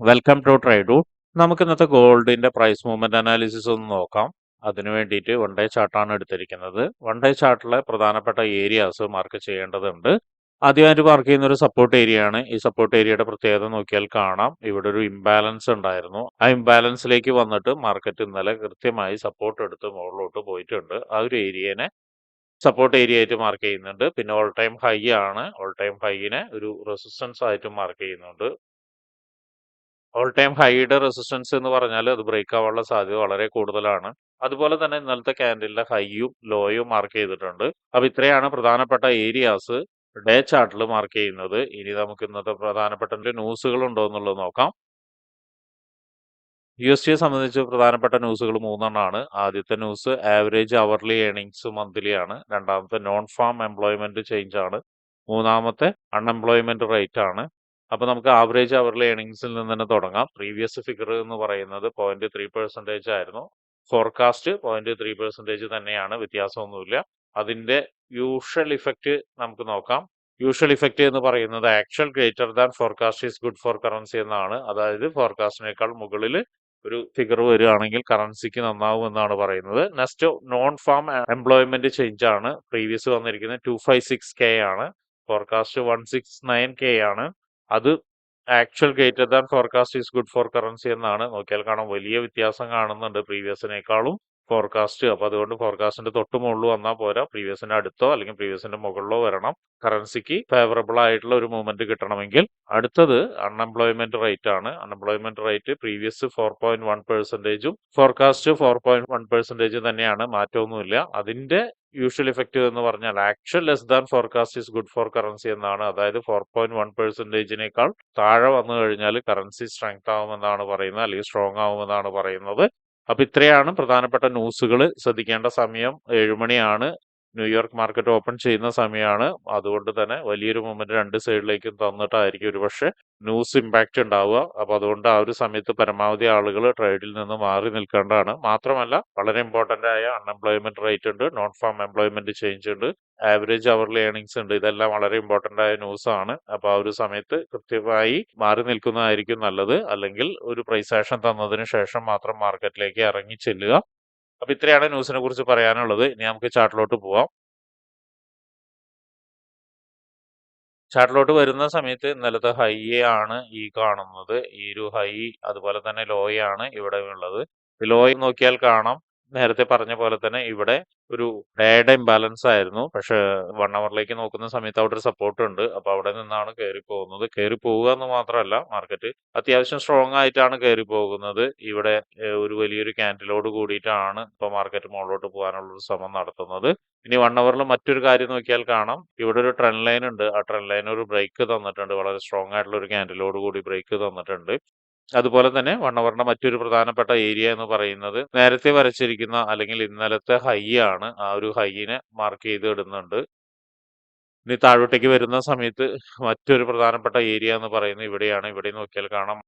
Welcome to ട്രൈഡു. നമുക്ക് ഇന്നത്തെ ഗോൾഡിന്റെ പ്രൈസ് മൂവ്മെന്റ് അനാലിസിസ് ഒന്ന് നോക്കാം. അതിനു വേണ്ടിയിട്ട് വൺ ഡേ ചാർട്ടാണ് എടുത്തിരിക്കുന്നത്. വൺ ഡേ ചാർട്ടിലെ പ്രധാനപ്പെട്ട ഏരിയാസ് മാർക്ക് ചെയ്യേണ്ടതുണ്ട്. ആദ്യമായിട്ട് മാർക്ക് ചെയ്യുന്ന ഒരു സപ്പോർട്ട് ഏരിയ ആണ്. ഈ സപ്പോർട്ട് ഏരിയയുടെ പ്രത്യേകത നോക്കിയാൽ കാണാം, ഇവിടെ ഒരു ഇംബാലൻസ് ഉണ്ടായിരുന്നു. ആ ഇംബാലൻസിലേക്ക് വന്നിട്ട് മാർക്കറ്റ് ഇന്നലെ കൃത്യമായി സപ്പോർട്ട് എടുത്ത് മുകളിലോട്ട് പോയിട്ടുണ്ട്. ആ ഒരു ഏരിയനെ സപ്പോർട്ട് ഏരിയ ആയിട്ട് മാർക്ക് ചെയ്യുന്നുണ്ട്. പിന്നെ ഓൾ ടൈം ഹൈ ആണ്. ഓൾ ടൈം ഹൈനെ ഒരു റെസിസ്റ്റൻസ് ആയിട്ട് മാർക്ക് ചെയ്യുന്നുണ്ട്. ഓൾ ടൈം ഹൈയുടെ റെസിസ്റ്റൻസ് എന്ന് പറഞ്ഞാൽ അത് ബ്രേക്ക് ആവാനുള്ള സാധ്യത വളരെ കൂടുതലാണ്. അതുപോലെ തന്നെ ഇന്നലത്തെ ക്യാൻഡിലിന്റെ ഹൈയും ലോയും മാർക്ക് ചെയ്തിട്ടുണ്ട്. അപ്പൊ ഇത്രയാണ് പ്രധാനപ്പെട്ട ഏരിയാസ് ഡേ ചാർട്ടിൽ മാർക്ക് ചെയ്യുന്നത്. ഇനി നമുക്ക് ഇന്നത്തെ പ്രധാനപ്പെട്ട ന്യൂസുകൾ ഉണ്ടോ എന്നുള്ളത് നോക്കാം. USDയെ സംബന്ധിച്ച് പ്രധാനപ്പെട്ട ന്യൂസുകൾ മൂന്നെണ്ണമാണ്. ആദ്യത്തെ news average hourly earnings monthly ആണ്. രണ്ടാമത്തെ നോൺ ഫാം എംപ്ലോയ്മെന്റ് ചേഞ്ച് ആണ്. മൂന്നാമത്തെ അൺഎംപ്ലോയ്മെന്റ് റേറ്റ് ആണ്. അപ്പൊ നമുക്ക് ആവറേജ് അവർലി ഏർണിങ്സിൽ നിന്ന് തന്നെ തുടങ്ങാം. പ്രീവിയസ് ഫിഗർ എന്ന് പറയുന്നത് 0.3% ആയിരുന്നു. ഫോർകാസ്റ്റ് 0.3% തന്നെയാണ്, വ്യത്യാസമൊന്നുമില്ല. അതിന്റെ യൂഷ്വൽ ഇഫക്റ്റ് നമുക്ക് നോക്കാം. യൂഷ്വൽ ഇഫക്റ്റ് എന്ന് പറയുന്നത് actual greater than forecast is good for currency എന്നാണ്. അതായത് ഫോർകാസ്റ്റിനേക്കാൾ മുകളിൽ ഒരു ഫിഗർ വരികയാണെങ്കിൽ കറൻസിക്ക് നന്നാവും എന്നാണ് പറയുന്നത്. Next non farm employment change ആണ്. പ്രീവിയസ് വന്നിരിക്കുന്നത് 256K ആണ്. ഫോർകാസ്റ്റ് 169K ആണ്. അത് actual greater than forecast is good for currency എന്നാണ്. നോക്കിയാൽ കാണാം, വലിയ വ്യത്യാസം കാണുന്നുണ്ട് പ്രീവിയസിനേക്കാളും ഫോർകാസ്റ്റ്. അപ്പൊ അതുകൊണ്ട് ഫോർകാസ്റ്റിന്റെ തൊട്ട് മുകളിൽ വന്നാൽ പോരാ, പ്രീവിയസിന്റെ അടുത്തോ അല്ലെങ്കിൽ പ്രീവിയസിന്റെ മുകളിലോ വരണം കറൻസിക്ക് ഫേവറബിൾ ആയിട്ടുള്ള ഒരു മൂവ്മെന്റ് കിട്ടണമെങ്കിൽ. അടുത്തത് അൺഎംപ്ലോയ്മെന്റ് റേറ്റ് ആണ്. അൺഎംപ്ലോയ്മെന്റ് റേറ്റ് പ്രീവിയസ് 4.1%ഉം ഫോർകാസ്റ്റ് 4.1% തന്നെയാണ്, മാറ്റമൊന്നുമില്ല. അതിന്റെ യൂഷ്വൽ ഇഫക്റ്റ് എന്ന് പറഞ്ഞാൽ actual less than forecast is good for currency എന്നാണ്. അതായത് 4.1%നേക്കാൾ താഴെ വന്നു കഴിഞ്ഞാൽ കറൻസി സ്ട്രെങ്ത് ആവുമെന്നാണ് പറയുന്നത്, അല്ലെങ്കിൽ സ്ട്രോങ് ആവുമെന്നാണ് പറയുന്നത്. അപ്പൊ ഇത്രയാണ് പ്രധാനപ്പെട്ട ന്യൂസുകൾ. ശ്രദ്ധിക്കേണ്ട സമയം 7 മണിയാണ്. ന്യൂയോർക്ക് മാർക്കറ്റ് ഓപ്പൺ ചെയ്യുന്ന സമയമാണ്. അതുകൊണ്ട് തന്നെ വലിയൊരു മൂവ്മെന്റ് രണ്ട് സൈഡിലേക്കും തന്നിട്ടായിരിക്കും ഒരുപക്ഷെ ന്യൂസ് ഇമ്പാക്റ്റ് ഉണ്ടാവുക. അപ്പൊ അതുകൊണ്ട് ആ ഒരു സമയത്ത് പരമാവധി ആളുകൾ ട്രേഡിൽ നിന്ന് മാറി നിൽക്കേണ്ടതാണ്. മാത്രമല്ല, വളരെ ഇമ്പോർട്ടന്റ് ആയ അൺഎംപ്ലോയ്മെന്റ് റേറ്റ് ഉണ്ട്, നോൺ ഫാം എംപ്ലോയ്മെന്റ് ചേഞ്ച് ഉണ്ട്, ആവറേജ് അവർലി ഏർണിങ്സ് ഉണ്ട്. ഇതെല്ലാം വളരെ ഇമ്പോർട്ടന്റ് ആയ ന്യൂസ് ആണ്. അപ്പൊ ആ ഒരു സമയത്ത് കൃത്യമായി മാറി നിൽക്കുന്നതായിരിക്കും നല്ലത്. അല്ലെങ്കിൽ ഒരു പ്രൈസ് ആക്ഷൻ തന്നതിന് ശേഷം മാത്രം മാർക്കറ്റിലേക്ക് ഇറങ്ങി ചെല്ലുക. അപ്പൊ ഇത്രയാണ് ന്യൂസിനെ കുറിച്ച് പറയാനുള്ളത്. ഇനി നമുക്ക് ചാർട്ടിലോട്ട് പോവാം. ചാർട്ടിലോട്ട് വരുന്ന സമയത്ത് ഇന്നലത്തെ ഹൈ ആണ് ഈ കാണുന്നത്. ഈ ഒരു ഹൈ അതുപോലെ തന്നെ ലോയാണ് ഇവിടെ ഉള്ളത്. ലോയ് നോക്കിയാൽ കാണാം, നേരത്തെ പറഞ്ഞ പോലെ തന്നെ ഇവിടെ ഒരു ഡേയുടെ ഇംബാലൻസ് ആയിരുന്നു. പക്ഷെ 1 അവറിലേക്ക് നോക്കുന്ന സമയത്ത് അവിടെ ഒരു സപ്പോർട്ട് ഉണ്ട്. അപ്പൊ അവിടെ നിന്നാണ് കയറി പോകുന്നത്. കയറി പോവുക എന്ന് മാത്രമല്ല, മാർക്കറ്റ് അത്യാവശ്യം സ്ട്രോങ് ആയിട്ടാണ് കയറി പോകുന്നത്. ഇവിടെ ഒരു വലിയൊരു ക്യാൻഡിലോട് കൂടിയിട്ടാണ് ഇപ്പൊ മാർക്കറ്റ് മുകളിലോട്ട് പോകാനുള്ള ഒരു ശ്രമം നടത്തുന്നത്. ഇനി 1 അവറിൽ മറ്റൊരു കാര്യം നോക്കിയാൽ കാണാം, ഇവിടെ ഒരു ട്രെൻഡ് ലൈൻ ഉണ്ട്. ആ ട്രെൻഡ് ലൈൻ ഒരു ബ്രേക്ക് തന്നിട്ടുണ്ട്. വളരെ സ്ട്രോങ് ആയിട്ടുള്ള ഒരു ക്യാൻഡിലോട് കൂടി ബ്രേക്ക് തന്നിട്ടുണ്ട്. അതുപോലെ തന്നെ 1 അവറിന്റെ മറ്റൊരു പ്രധാനപ്പെട്ട ഏരിയ എന്ന് പറയുന്നത് നേരത്തെ വരച്ചിരിക്കുന്ന അല്ലെങ്കിൽ ഇന്നലത്തെ ഹൈ ആണ്. ആ ഒരു ഹൈനെ മാർക്ക് ചെയ്ത് ഇടുന്നുണ്ട്. ഇനി താഴോട്ടേക്ക് വരുന്ന സമയത്ത് മറ്റൊരു പ്രധാനപ്പെട്ട ഏരിയ എന്ന് പറയുന്നത് ഇവിടെയാണ്. ഇവിടെ നോക്കിയാൽ കാണാം,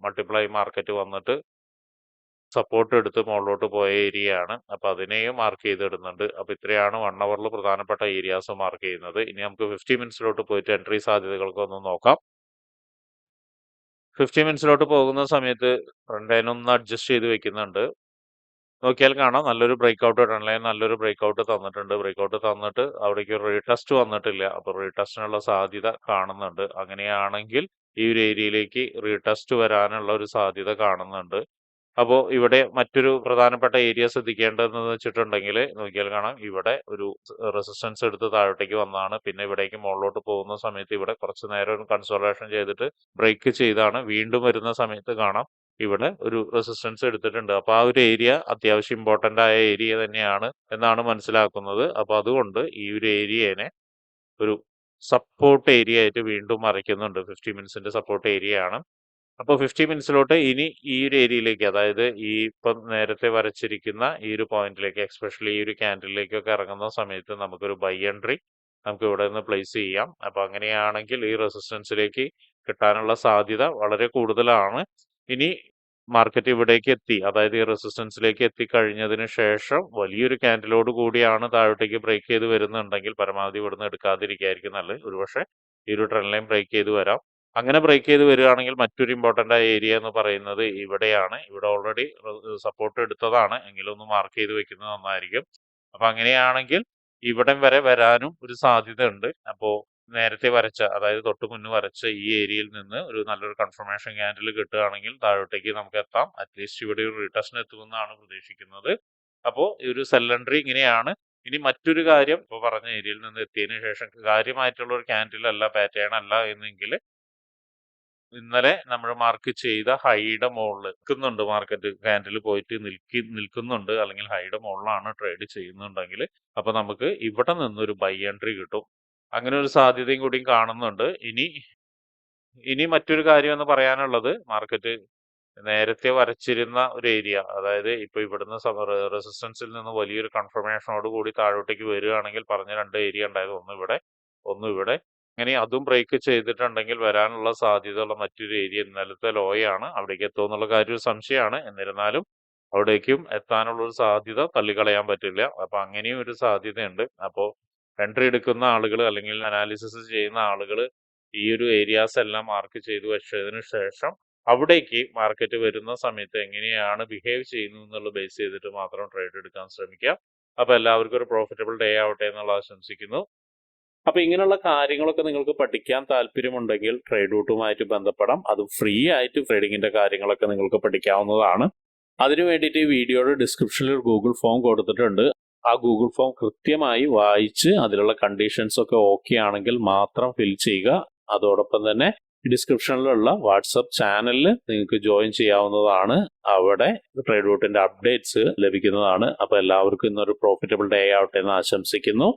മൾട്ടിപ്ലൈ മാർക്കറ്റ് വന്നിട്ട് സപ്പോർട്ട് എടുത്ത് മുകളിലോട്ട് പോയ ഏരിയ ആണ്. അപ്പൊ അതിനെയും മാർക്ക് ചെയ്തിടുന്നുണ്ട്. അപ്പൊ ഇത്രയാണ് 1 അവറിൽ പ്രധാനപ്പെട്ട ഏരിയാസ് മാർക്ക് ചെയ്യുന്നത്. ഇനി നമുക്ക് 50 മിനിറ്റ്സിലോട്ട് പോയിട്ട് എൻട്രി സാധ്യതകൾക്ക് ഒന്ന് നോക്കാം. 50 മിനിറ്റ്സിലോട്ട് പോകുന്ന സമയത്ത് ട്രെൻഡ് ലൈൻ ഒന്ന് അഡ്ജസ്റ്റ് ചെയ്ത് വെക്കുന്നുണ്ട്. നോക്കിയാൽ കാണാം, നല്ലൊരു ബ്രേക്ക്ഔട്ട് ട്രെൻഡ് ലൈൻ നല്ലൊരു ബ്രേക്ക്ഔട്ട് തന്നിട്ടുണ്ട്. ബ്രേക്ക്ഔട്ട് തന്നിട്ട് അവിടേക്ക് റീടെസ്റ്റ് വന്നിട്ടില്ല. അപ്പൊ റീടെസ്റ്റിനുള്ള സാധ്യത കാണുന്നുണ്ട്. അങ്ങനെയാണെങ്കിൽ ഈ ഒരു ഏരിയയിലേക്ക് റീടെസ്റ്റ് വരാനുള്ള ഒരു സാധ്യത കാണുന്നുണ്ട്. അപ്പോൾ ഇവിടെ മറ്റൊരു പ്രധാനപ്പെട്ട ഏരിയ ശ്രദ്ധിക്കേണ്ടതെന്ന് വെച്ചിട്ടുണ്ടെങ്കിൽ നോക്കിയാൽ കാണാം, ഇവിടെ ഒരു റെസിസ്റ്റൻസ് എടുത്ത് താഴോട്ടേക്ക് വന്നതാണ്. പിന്നെ ഇവിടേക്ക് മുകളിലോട്ട് പോകുന്ന സമയത്ത് ഇവിടെ കുറച്ച് നേരം ഒരു കൺസോൾട്ടേഷൻ ചെയ്തിട്ട് ബ്രേക്ക് ചെയ്താണ് വീണ്ടും വരുന്ന സമയത്ത് കാണാം, ഇവിടെ ഒരു റെസിസ്റ്റൻസ് എടുത്തിട്ടുണ്ട്. അപ്പൊ ആ ഒരു ഏരിയ അത്യാവശ്യം ഇമ്പോർട്ടന്റ് ആയ ഏരിയ തന്നെയാണ് എന്നാണ് മനസ്സിലാക്കുന്നത്. അപ്പൊ അതുകൊണ്ട് ഈ ഒരു ഏരിയനെ ഒരു സപ്പോർട്ട് ഏരിയ ആയിട്ട് വീണ്ടും മറിക്കുന്നുണ്ട്. 50 മിനിറ്റ്സിന്റെ സപ്പോർട്ട് ഏരിയ ആണ്. അപ്പോൾ 50 മിനിറ്റ്സിലോട്ട് ഇനി ഈ ഒരു ഏരിയയിലേക്ക്, അതായത് ഈ ഇപ്പം നേരത്തെ വരച്ചിരിക്കുന്ന ഈ ഒരു പോയിന്റിലേക്ക്, എക്സ്പെഷ്യലി ഈ ഒരു ക്യാൻഡിലേക്കൊക്കെ ഇറങ്ങുന്ന സമയത്ത് നമുക്കൊരു ബൈ എൻട്രി നമുക്ക് ഇവിടെ നിന്ന് പ്ലേസ് ചെയ്യാം. അപ്പൊ അങ്ങനെയാണെങ്കിൽ ഈ റെസിസ്റ്റൻസിലേക്ക് കിട്ടാനുള്ള സാധ്യത വളരെ കൂടുതലാണ്. ഇനി മാർക്കറ്റ് ഇവിടേക്ക് എത്തി, അതായത് ഈ റെസിസ്റ്റൻസിലേക്ക് എത്തിക്കഴിഞ്ഞതിന് ശേഷം വലിയൊരു ക്യാൻഡിലോട് കൂടിയാണ് താഴോട്ടേക്ക് ബ്രേക്ക് ചെയ്ത് വരുന്നുണ്ടെങ്കിൽ പരമാവധി ഇവിടുന്ന് എടുക്കാതിരിക്കുകയായിരിക്കും നല്ലത്. ഒരുപക്ഷെ ഈ ഒരു ട്രെൻഡ് ലൈൻ ബ്രേക്ക് ചെയ്ത് വരാം. അങ്ങനെ ബ്രേക്ക് ചെയ്ത് വരികയാണെങ്കിൽ മറ്റൊരു ഇമ്പോർട്ടൻ്റ് ആയ ഏരിയ എന്ന് പറയുന്നത് ഇവിടെയാണ്. ഇവിടെ ഓൾറെഡി സപ്പോർട്ട് എടുത്തതാണ്, എങ്കിലും ഒന്ന് മാർക്ക് ചെയ്ത് വെക്കുന്നത് നന്നായിരിക്കും. അപ്പൊ അങ്ങനെയാണെങ്കിൽ ഇവിടം വരെ വരാനും ഒരു സാധ്യത ഉണ്ട്. അപ്പോൾ നേരത്തെ വരച്ച, അതായത് തൊട്ട് മുന്നേ വരച്ച ഈ ഏരിയയിൽ നിന്ന് ഒരു നല്ലൊരു കൺഫർമേഷൻ ക്യാൻഡിൽ കിട്ടുകയാണെങ്കിൽ താഴോട്ടേക്ക് നമുക്ക് എത്താം. അറ്റ്ലീസ്റ്റ് ഇവിടെ ഒരു റിട്ടേഷൻ എത്തുമെന്നാണ് പ്രതീക്ഷിക്കുന്നത്. അപ്പോൾ ഈ ഒരു സെൽ എൻട്രി ഇങ്ങനെയാണ്. ഇനി മറ്റൊരു കാര്യം, ഇപ്പോൾ പറഞ്ഞ ഏരിയയിൽ നിന്ന് എത്തിയതിനു ശേഷം കാര്യമായിട്ടുള്ള ഒരു ക്യാൻഡിൽ അല്ല, പാറ്റേൺ അല്ല എന്നെങ്കിൽ ഇന്നലെ നമ്മൾ മാർക്ക് ചെയ്ത ഹൈയുടെ മുകളിൽ നിൽക്കുന്നുണ്ട്, മാർക്കറ്റ് ക്യാൻഡിൽ പോയിട്ട് നിൽക്കുന്നുണ്ട്, അല്ലെങ്കിൽ ഹൈയുടെ മുകളിലാണ് ട്രേഡ് ചെയ്യുന്നുണ്ടെങ്കിൽ അപ്പൊ നമുക്ക് ഇവിടെ നിന്നൊരു ബൈ എൻട്രി കിട്ടും. അങ്ങനെ ഒരു സാധ്യതയും കൂടിയും കാണുന്നുണ്ട്. ഇനി മറ്റൊരു കാര്യം എന്ന് പറയാനുള്ളത്, മാർക്കറ്റ് നേരത്തെ വരച്ചിരുന്ന ഒരു ഏരിയ, അതായത് ഇപ്പൊ ഇവിടുന്ന് റെസിസ്റ്റൻസിൽ നിന്ന് വലിയൊരു കൺഫർമേഷനോട് കൂടി താഴോട്ടേക്ക് വരികയാണെങ്കിൽ പറഞ്ഞ രണ്ട് ഏരിയ ഉണ്ടായത്, ഒന്ന് ഇവിടെ അങ്ങനെ അതും ബ്രേക്ക് ചെയ്തിട്ടുണ്ടെങ്കിൽ വരാനുള്ള സാധ്യതയുള്ള മറ്റൊരു ഏരിയ ഇന്നലത്തെ ലോയാണ്. അവിടേക്ക് എത്തുമെന്നുള്ള കാര്യം ഒരു സംശയമാണ്. എന്നിരുന്നാലും അവിടേക്കും എത്താനുള്ള ഒരു സാധ്യത തള്ളിക്കളയാൻ പറ്റില്ല. അപ്പൊ അങ്ങനെയും ഒരു സാധ്യതയുണ്ട്. അപ്പോൾ എൻട്രി എടുക്കുന്ന ആളുകൾ അല്ലെങ്കിൽ അനാലിസിസ് ചെയ്യുന്ന ആളുകൾ ഈ ഒരു ഏരിയാസ് എല്ലാം മാർക്ക് ചെയ്തു വെച്ചതിന് ശേഷം അവിടേക്ക് മാർക്കറ്റ് വരുന്ന സമയത്ത് എങ്ങനെയാണ് ബിഹേവ് ചെയ്യുന്നത് എന്നുള്ള ബേസ് ചെയ്തിട്ട് മാത്രം ട്രേഡ് എടുക്കാൻ ശ്രമിക്കുക. അപ്പൊ എല്ലാവർക്കും ഒരു പ്രോഫിറ്റബിൾ ഡേ ആവട്ടെ എന്നുള്ള ആശംസിക്കുന്നു. അപ്പൊ ഇങ്ങനെയുള്ള കാര്യങ്ങളൊക്കെ നിങ്ങൾക്ക് പഠിക്കാൻ താല്പര്യമുണ്ടെങ്കിൽ ട്രേഡ് റൂട്ടുമായിട്ട് ബന്ധപ്പെടാം. അത് ഫ്രീ ആയിട്ട് ട്രേഡിങ്ങിന്റെ കാര്യങ്ങളൊക്കെ നിങ്ങൾക്ക് പഠിക്കാവുന്നതാണ്. അതിനു വേണ്ടിയിട്ട് ഈ വീഡിയോയുടെ ഡിസ്ക്രിപ്ഷനിൽ ഒരു ഗൂഗിൾ ഫോം കൊടുത്തിട്ടുണ്ട്. ആ ഗൂഗിൾ ഫോം കൃത്യമായി വായിച്ച് അതിലുള്ള കണ്ടീഷൻസ് ഒക്കെ ഓക്കെ ആണെങ്കിൽ മാത്രം ഫിൽ ചെയ്യുക. അതോടൊപ്പം തന്നെ ഡിസ്ക്രിപ്ഷനിലുള്ള വാട്സപ്പ് ചാനലിൽ നിങ്ങൾക്ക് ജോയിൻ ചെയ്യാവുന്നതാണ്. അവിടെ ട്രേഡ് റൂട്ടിന്റെ അപ്ഡേറ്റ്സ് ലഭിക്കുന്നതാണ്. അപ്പൊ എല്ലാവർക്കും ഇന്നൊരു പ്രോഫിറ്റബിൾ ഡേ ആവട്ടെ എന്ന് ആശംസിക്കുന്നു.